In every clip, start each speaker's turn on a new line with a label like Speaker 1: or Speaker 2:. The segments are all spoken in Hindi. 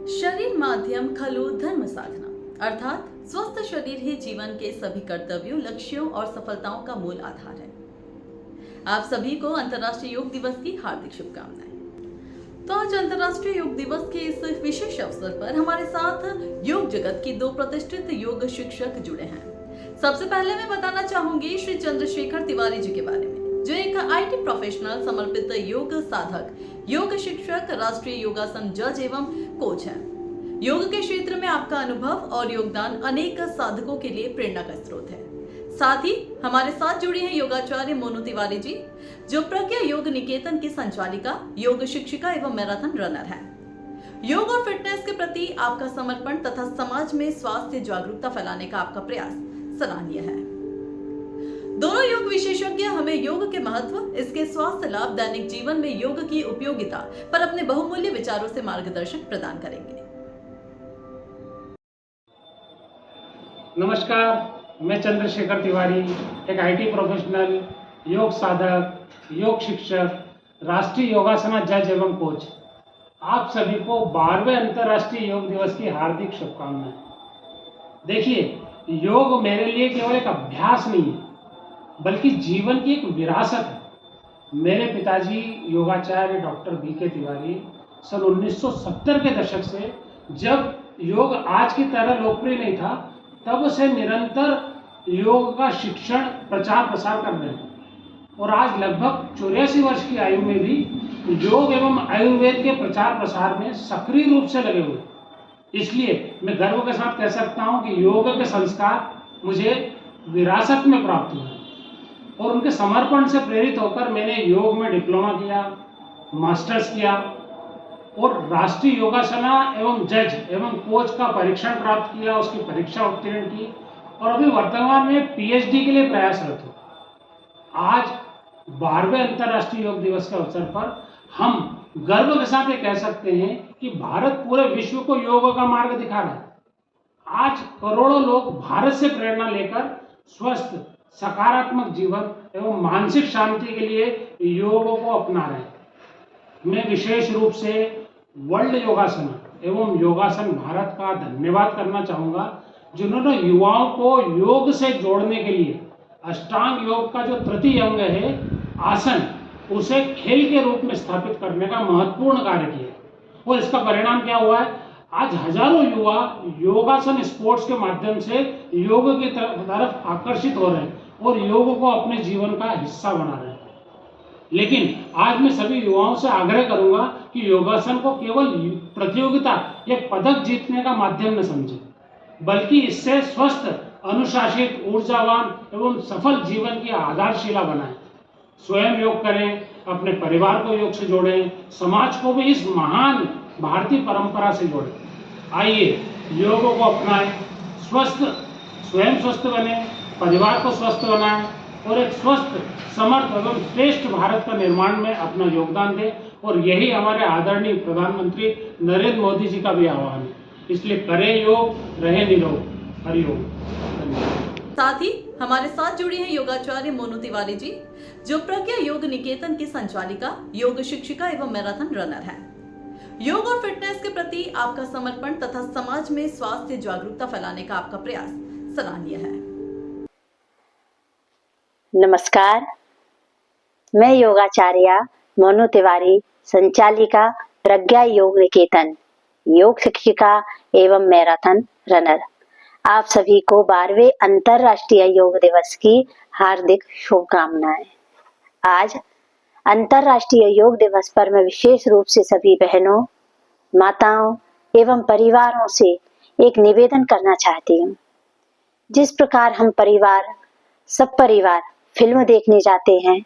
Speaker 1: शरीर माध्यम खलु धर्म साधना, अर्थात स्वस्थ शरीर ही जीवन के सभी कर्तव्यों, लक्ष्यों और सफलताओं का मूल आधार है। आप सभी को अंतर्राष्ट्रीय योग दिवस की हार्दिक शुभकामनाएं। तो आज अंतर्राष्ट्रीय योग दिवस के इस विशेष अवसर पर हमारे साथ योग जगत की दो प्रतिष्ठित योग शिक्षक जुड़े हैं। सबसे पहले मैं बताना चाहूंगी श्री चंद्रशेखर तिवारी जी के बारे में, जो एक आईटी प्रोफेशनल, समर्पित योग साधक, योग शिक्षक, राष्ट्रीय योगासन जज एवं कोच है। योग के क्षेत्र में आपका अनुभव और योगदान अनेक साधकों के लिए प्रेरणा का स्रोत है। साथ ही हमारे साथ जुड़ी हैं योगाचार्य मोनू तिवारी जी, जो प्रज्ञा योग निकेतन की संचालिका, योग शिक्षिका एवं मैराथन रनर है। योग और फिटनेस के प्रति आपका समर्पण तथा समाज में स्वास्थ्य जागरूकता फैलाने का आपका प्रयास सराहनीय है। दोनों योग विशेषज्ञ हमें योग के महत्व, इसके स्वास्थ्य लाभ, दैनिक जीवन में योग की उपयोगिता पर अपने बहुमूल्य विचारों से मार्गदर्शन प्रदान करेंगे।
Speaker 2: नमस्कार, मैं चंद्रशेखर तिवारी, एक आईटी प्रोफेशनल, योग साधक, योग शिक्षक, राष्ट्रीय योगासना जज एवं कोच। आप सभी को 12वें अंतर्राष्ट्रीय योग दिवस की हार्दिक शुभकामनाएं। देखिए, योग मेरे लिए केवल एक अभ्यास नहीं है, बल्कि जीवन की एक विरासत है। मेरे पिताजी योगाचार्य डॉक्टर बीके तिवारी सन 1970 के दशक से, जब योग आज की तरह लोकप्रिय नहीं था, तब से निरंतर योग का शिक्षण, प्रचार प्रसार कर रहे हैं और आज लगभग 84 वर्ष की आयु में भी योग एवं आयुर्वेद के प्रचार प्रसार में सक्रिय रूप से लगे हुए। इसलिए मैं गर्व के साथ कह सकता हूं कि योग के संस्कार मुझे विरासत में प्राप्त हुए और उनके समर्पण से प्रेरित होकर मैंने योग में डिप्लोमा किया, मास्टर्स किया और राष्ट्रीय योगासना एवं जज एवं कोच का परीक्षण प्राप्त किया, उसकी परीक्षा उत्तीर्ण की और अभी वर्तमान में पीएचडी के लिए प्रयासरत हूँ। आज 12वें अंतर्राष्ट्रीय योग दिवस के अवसर पर हम गर्व के साथ ये कह सकते हैं कि भारत पूरे विश्व को योग का मार्ग दिखा रहा है। आज करोड़ों लोग भारत से प्रेरणा लेकर स्वस्थ, सकारात्मक जीवन एवं मानसिक शांति के लिए योग को अपना रहे हैं। मैं विशेष रूप से वर्ल्ड योगासन एवं योगासन भारत का धन्यवाद करना चाहूँगा, जिन्होंने युवाओं को योग से जोड़ने के लिए अष्टांग योग का जो तृतीय अंग है आसन, उसे खेल के रूप में स्थापित करने का महत्वपूर्ण कार्य किया और इसका परिणाम क्या हुआ है? आज हजारों युवा योगासन स्पोर्ट्स के माध्यम से योग की तरफ आकर्षित हो रहे हैं और योग को अपने जीवन का हिस्सा बना रहे हैं। लेकिन आज मैं सभी युवाओं से आग्रह करूंगा कि योगासन को केवल प्रतियोगिता या पदक जीतने का माध्यम न समझें, बल्कि इससे स्वस्थ, अनुशासित, ऊर्जावान एवं सफल जीवन की आधारशिला बनाएं। स्वयं योग करें, अपने परिवार को योग से जोड़ें, समाज को भी इस महान भारतीय परंपरा से जोड़ें। आइए योग को अपनाएं, स्वयं स्वस्थ बने, परिवार को स्वस्थ बनाएं और एक स्वस्थ, समर्थ एवं श्रेष्ठ भारत का निर्माण में अपना योगदान दें। और यही हमारे आदरणीय प्रधानमंत्री नरेंद्र मोदी जी का भी आह्वान है। इसलिए करें योग, रहे निरोग। हरिओम।
Speaker 1: साथ ही हमारे साथ जुड़ी हैं योगाचार्य मोनू तिवारी जी, जो प्रज्ञा योग निकेतन की संचालिका, योग शिक्षिका एवं मैराथन रनर है। योग और फिटनेस के प्रति आपका समर्पण तथा समाज में स्वास्थ्य जागरूकता फैलाने का आपका प्रयास सराहनीय है।
Speaker 3: नमस्कार, मैं योगाचार्य मोनू तिवारी, संचालिका प्रज्ञा योग निकेतन, योग शिक्षिका एवं मैराथन रनर, आप सभी को 12वें अंतर्राष्ट्रीय योग दिवस की हार्दिक शुभकामनाएं। आज अंतर्राष्ट्रीय योग दिवस पर मैं विशेष रूप से सभी बहनों, माताओं एवं परिवारों से एक निवेदन करना चाहती हूँ। जिस प्रकार हम सब परिवार फिल्म देखने जाते हैं,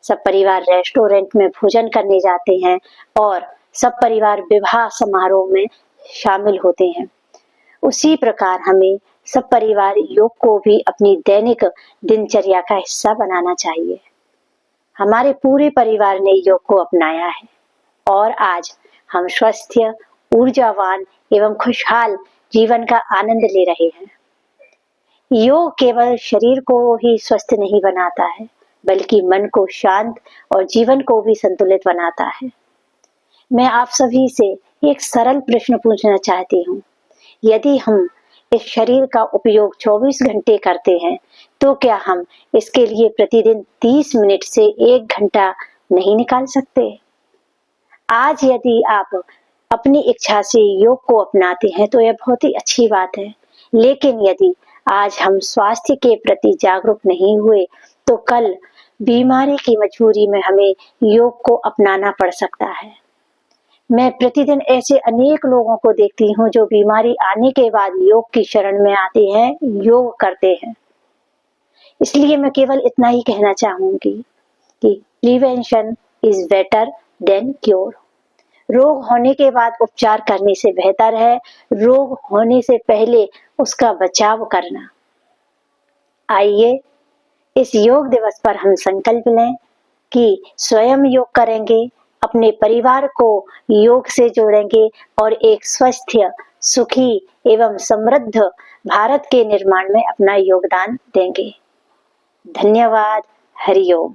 Speaker 3: सब परिवार रेस्टोरेंट में भोजन करने जाते हैं और सब परिवार विवाह समारोह में शामिल होते हैं, उसी प्रकार हमें सब परिवार योग को भी अपनी दैनिक दिनचर्या का हिस्सा बनाना चाहिए। हमारे पूरे परिवार ने योग को अपनाया है और आज हम स्वस्थ, ऊर्जावान एवं खुशहाल जीवन का आनंद ले रहे हैं। योग केवल शरीर को ही स्वस्थ नहीं बनाता है, बल्कि मन को शांत और जीवन को भी संतुलित बनाता है। मैं आप सभी से एक सरल प्रश्न पूछना चाहती हूँ। यदि हम इस शरीर का उपयोग 24 घंटे करते हैं, तो क्या हम इसके लिए प्रतिदिन 30 मिनट से 1 घंटा नहीं निकाल सकते? आज यदि आप अपनी इच्छा से योग को अपनाते हैं तो यह बहुत ही अच्छी बात है। लेकिन यदि आज हम स्वास्थ्य के प्रति जागरूक नहीं हुए, तो कल बीमारी की मजबूरी में हमें योग को अपनाना पड़ सकता है। मैं प्रतिदिन ऐसे अनेक लोगों को देखती हूँ जो बीमारी आने के बाद योग की शरण में आते हैं, योग करते हैं। इसलिए मैं केवल इतना ही कहना चाहूंगी कि prevention is better than cure. रोग होने के बाद उपचार करने से बेहतर है रोग होने से पहले उसका बचाव करना। आइए इस योग दिवस पर हम संकल्प लें कि स्वयं योग करेंगे, अपने परिवार को योग से जोड़ेंगे और एक स्वस्थ, सुखी एवं समृद्ध भारत के निर्माण में अपना योगदान देंगे। धन्यवाद। हरिओम।